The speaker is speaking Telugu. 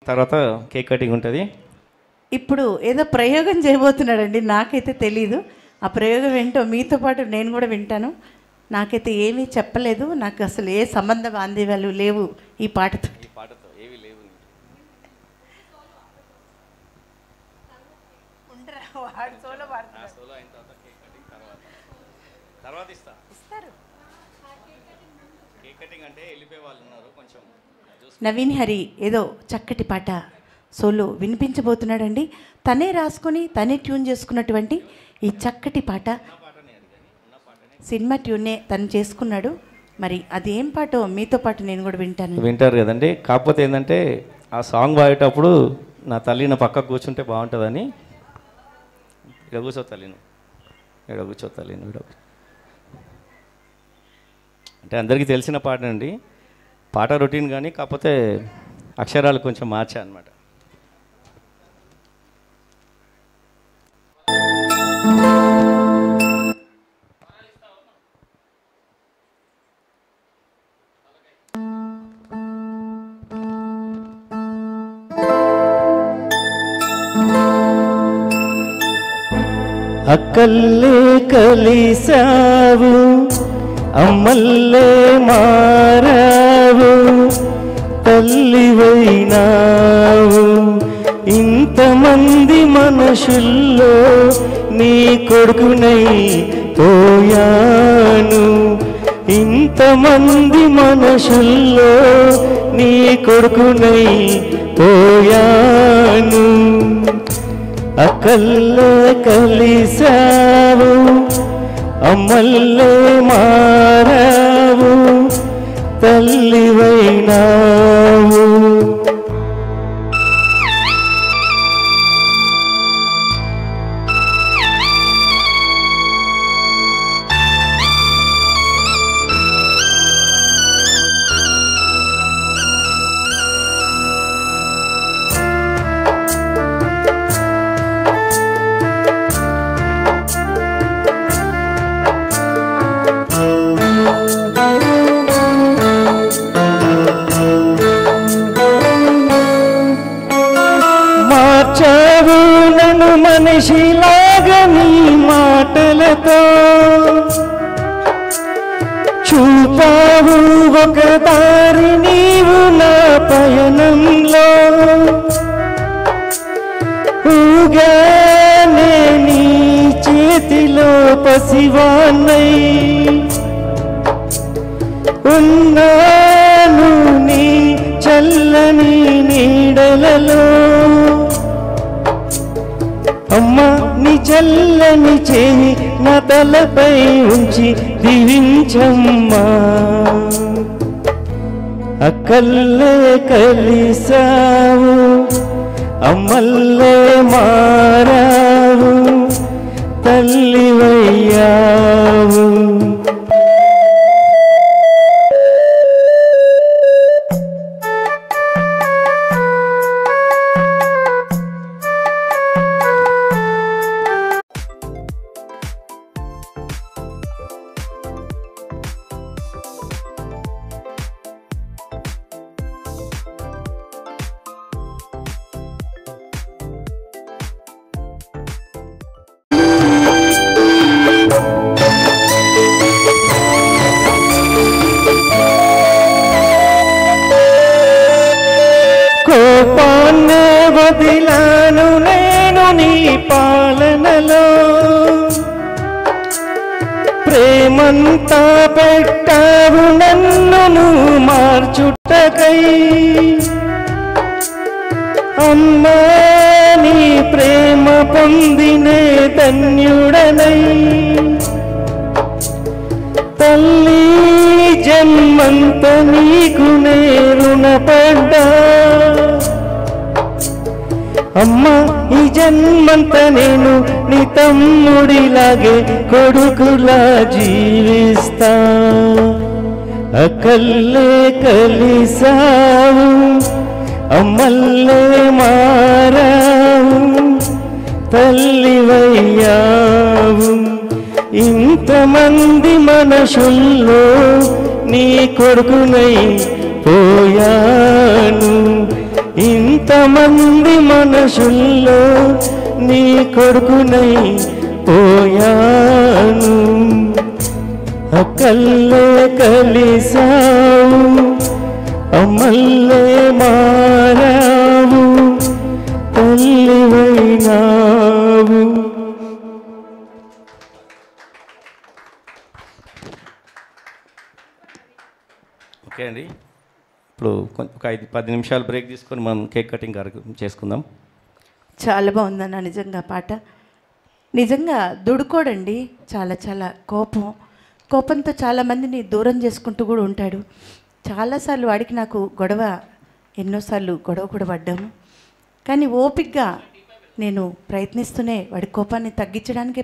తర్వాత కేక్ కటింగ్ ఉంటుంది. ఇప్పుడు ఏదో ప్రయోగం చేయబోతున్నాడండి, నాకైతే తెలీదు. ఆ ప్రయోగం ఏంటో మీతో పాటు నేను కూడా వింటాను. నాకైతే ఏమీ చెప్పలేదు, నాకు అసలు ఏ సంబంధ బాంధవ్యాలు లేవు ఈ పాటతో. ఏవి లేవు. తర్వాత ఇస్తారు. కేక్ కటింగ్ అంటే వెళ్ళిపోయే వాళ్ళు ఉన్నారు కొంచెం. నవీన్ హరి ఏదో చక్కటి పాట సోలో వినిపించబోతున్నాడండి. తనే రాసుకొని తనే ట్యూన్ చేసుకున్నటువంటి ఈ చక్కటి పాట, సినిమా ట్యూన్నే తను చేసుకున్నాడు. మరి అది ఏం పాటో మీతో పాటు నేను కూడా వింటారు కదండి. కాకపోతే ఏంటంటే ఆ సాంగ్ పాడేటప్పుడు నా తల్లి నా పక్క కూర్చుంటే బాగుంటుందని. ఇక్కడ కూర్చో తల్లిను, అంటే అందరికీ తెలిసిన పాట అండి. పాట రొటీన్ కానీ కాకపోతే అక్షరాలు కొంచెం మార్చా అనమాట. అక్కల్లే కలిసావు, అమ్మల్లే మారావు, తల్లివైనావు. ఇంతమంది మనుషుల్లో నీ కొడుకునై పోయాను. ఇంతమంది మనుషుల్లో నీ కొడుకునై పోయాను. అక్కల్లే కలిసావు, అమ్మల్లే మారావు, తల్లివైనావు. మనిషిలాగా నీ మాటలతో చూపావు ఒక దారి నీవు నా పయనంలో. ఊగానే నీ చేతిలో పసివాన్నై ఉన్నాను నీ చల్లని నీడలలో. అమ్మా నీ చల్లని చేయి నా తలపై ఉంచి దీవించమ్మా. అక్కల్లే కలిసావు, అమ్మల్లే మారావు, తల్లివయ్యావు. కోపాన్నే వదిలాను నేను నీ పాలనలో, ప్రేమంతా పెట్టావు నన్ను మార్చుటకై. అమ్మా నీ ప్రేమ పొందినే ధన్యుడనై. తల్లి జన్మంత నీకు నే రుణపడ్డా. అమ్మా ఈ జన్మంత నేను నీ తమ్ముడిలాగే కొడుకులా జీవిస్తా. అక్కల్లే కలిసావు, అమ్మల్లే మారావు, తల్లివయ్యావు. ఇంతమంది మనుషుల్లో నీ కొడుకునై పోయాను. ఇంత ఇంతమంది మనసుల్లో నీ కొడుకునై పోయాను, అక్కల్లే కలిసావు, అమ్మల్లే మారావు, తల్లివైనావు. ఓకే అండి, ఇప్పుడు ఒక 5-10 నిమిషాలు బ్రేక్ తీసుకొని మనం కేక్ కటింగ్ కార్యక్రమం చేసుకుందాం. చాలా బాగుందన్న నిజంగా పాట. నిజంగా దుడుకోడండి, చాలా చాలా కోపంతో చాలామందిని దూరం చేసుకుంటూ కూడా ఉంటాడు. చాలాసార్లు వాడికి నాకు ఎన్నోసార్లు గొడవ కూడా పడ్డాము. కానీ ఓపికగా నేను ప్రయత్నిస్తూనే వాడి కోపాన్ని తగ్గించడానికి